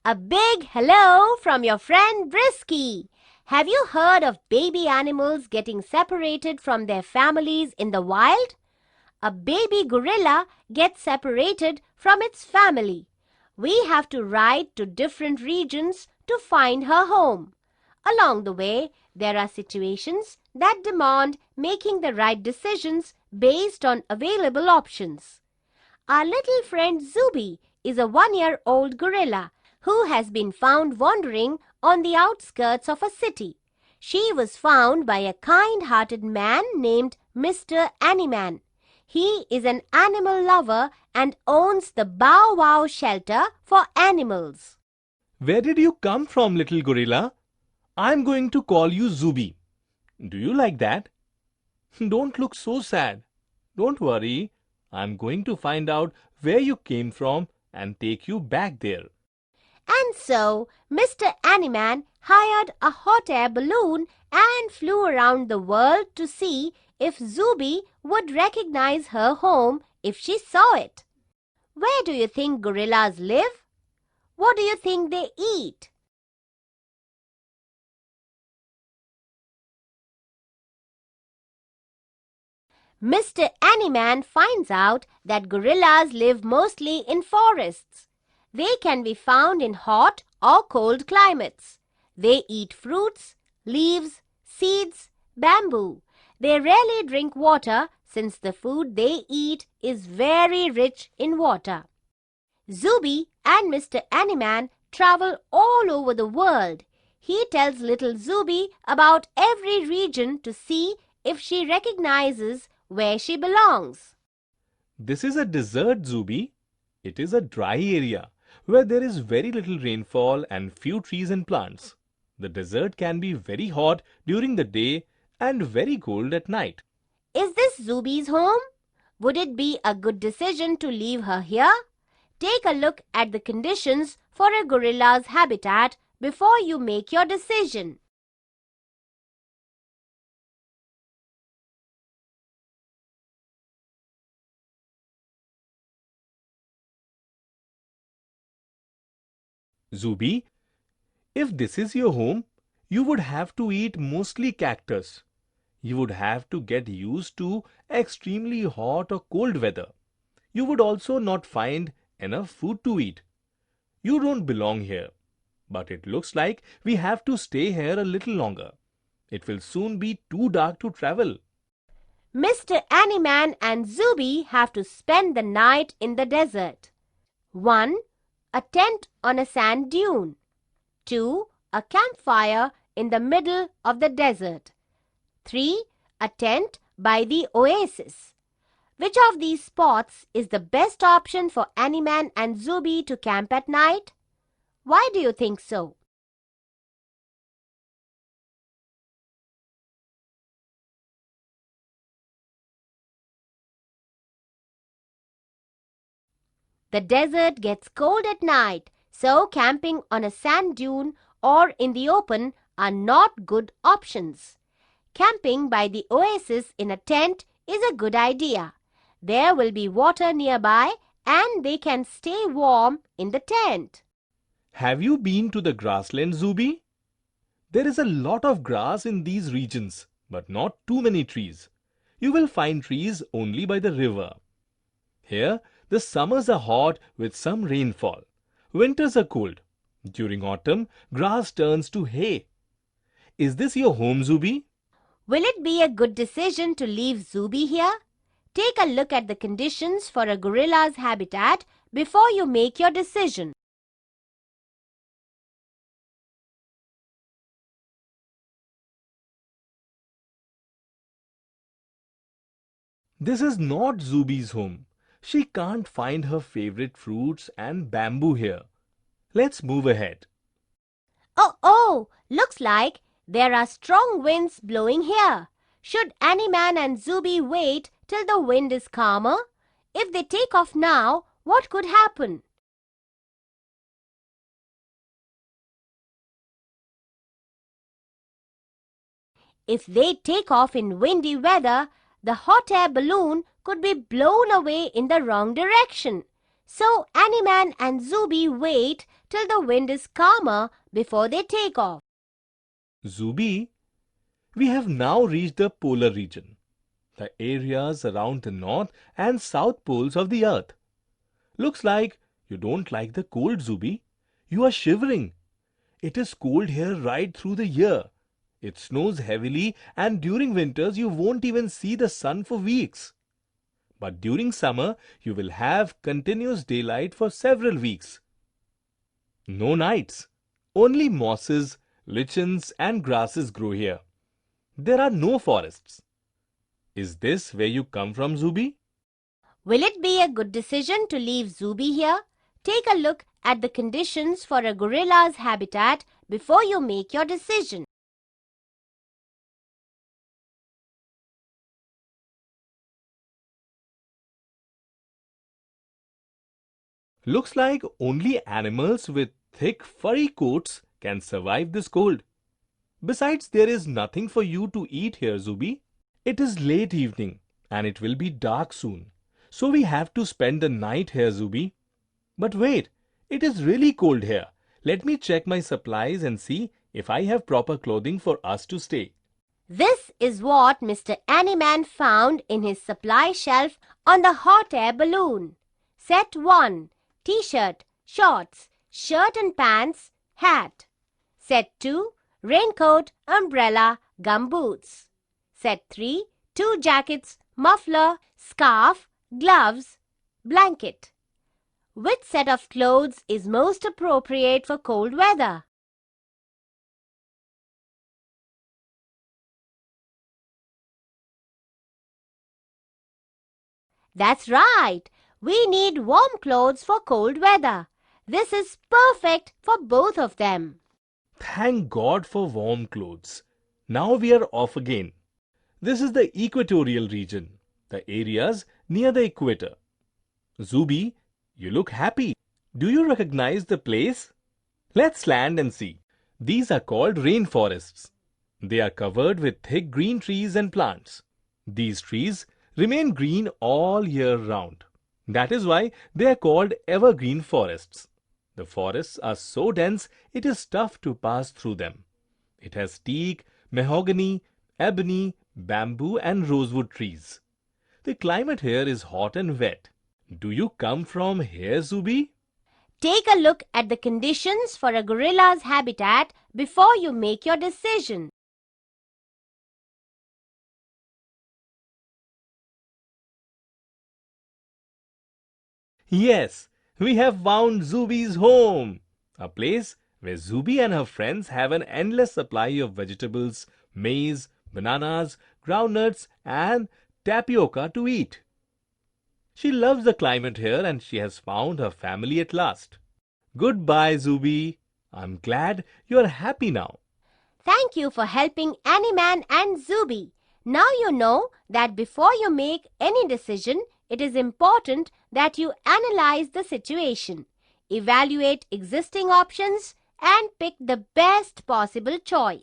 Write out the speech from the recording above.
A big hello from your friend Brisky. Have you heard of baby animals getting separated from their families in the wild? A baby gorilla gets separated from its family. We have to ride to different regions to find her home. Along the way, there are situations that demand making the right decisions based on available options. Our little friend Zoobie is a 1-year-old gorilla who has been found wandering on the outskirts of a city. She was found by a kind-hearted man named Mr. Animan. He is an animal lover and owns the Bow Wow shelter for animals. Where did you come from, little gorilla? I'm going to call you Zoobie. Do you like that? Don't look so sad. Don't worry. I'm going to find out where you came from and take you back there. And so, Mr. Animan hired a hot air balloon and flew around the world to see if Zoobie would recognize her home if she saw it. Where do you think gorillas live? What do you think they eat? Mr. Animan finds out that gorillas live mostly in forests. They can be found in hot or cold climates. They eat fruits, leaves, seeds, bamboo. They rarely drink water since the food they eat is very rich in water. Zoobie and Mr. Animan travel all over the world. He tells little Zoobie about every region to see if she recognizes where she belongs. This is a desert, Zoobie. It is a dry area where there is very little rainfall and few trees and plants. The desert can be very hot during the day and very cold at night. Is this Zoobie's home? Would it be a good decision to leave her here? Take a look at the conditions for a gorilla's habitat before you make your decision. Zoobie, if this is your home, you would have to eat mostly cactus. You would have to get used to extremely hot or cold weather. You would also not find enough food to eat. You don't belong here. But it looks like we have to stay here a little longer. It will soon be too dark to travel. Mr. Animan and Zoobie have to spend the night in the desert. 1. A tent on a sand dune. 2. A campfire in the middle of the desert. 3. A tent by the oasis. Which of these spots is the best option for Animan and Zoobie to camp at night? Why do you think so? The desert gets cold at night, so camping on a sand dune or in the open are not good options. Camping by the oasis in a tent is a good idea. There will be water nearby and they can stay warm in the tent. Have you been to the grassland, Zoobie? There is a lot of grass in these regions, but not too many trees. You will find trees only by the river. Here, the summers are hot with some rainfall. Winters are cold. During autumn, grass turns to hay. Is this your home, Zoobie? Will it be a good decision to leave Zoobie here? Take a look at the conditions for a gorilla's habitat before you make your decision. This is not Zoobie's home. She can't find her favorite fruits and bamboo here. Let's move ahead. Oh, looks like there are strong winds blowing here. Should Animan and Zoobie wait till the wind is calmer? If they take off now, what could happen? If they take off in windy weather, the hot air balloon could be blown away in the wrong direction. So Animan and Zoobie wait till the wind is calmer before they take off. Zoobie, we have now reached the polar region, the areas around the north and south poles of the earth. Looks like you don't like the cold, Zoobie. You are shivering. It is cold here right through the year. It snows heavily, and during winters you won't even see the sun for weeks. But during summer, you will have continuous daylight for several weeks. No nights. Only mosses, lichens, and grasses grow here. There are no forests. Is this where you come from, Zoobie? Will it be a good decision to leave Zoobie here? Take a look at the conditions for a gorilla's habitat before you make your decision. Looks like only animals with thick furry coats can survive this cold. Besides, there is nothing for you to eat here, Zoobie. It is late evening and it will be dark soon. So we have to spend the night here, Zoobie. But wait, it is really cold here. Let me check my supplies and see if I have proper clothing for us to stay. This is what Mr. Animan found in his supply shelf on the hot air balloon. Set 1. T-shirt, shorts, shirt and pants, hat. Set 2. Raincoat, umbrella, gumboots. Set 3. 2 jackets, muffler, scarf, gloves, blanket. Which set of clothes is most appropriate for cold weather? That's right. We need warm clothes for cold weather. This is perfect for both of them. Thank God for warm clothes. Now we are off again. This is the equatorial region, the areas near the equator. Zoobie, you look happy. Do you recognize the place? Let's land and see. These are called rainforests. They are covered with thick green trees and plants. These trees remain green all year round. That is why they are called evergreen forests. The forests are so dense it is tough to pass through them. It has teak, mahogany, ebony, bamboo and rosewood trees. The climate here is hot and wet. Do you come from here, Zoobie? Take a look at the conditions for a gorilla's habitat before you make your decision. Yes, we have found Zoobie's home, a place where Zoobie and her friends have an endless supply of vegetables, maize, bananas, groundnuts, and tapioca to eat. She loves the climate here and she has found her family at last. Goodbye, Zoobie. I'm glad you are happy now. Thank you for helping Animan and Zoobie. Now you know that before you make any decision, it is important that you analyze the situation, evaluate existing options, and pick the best possible choice.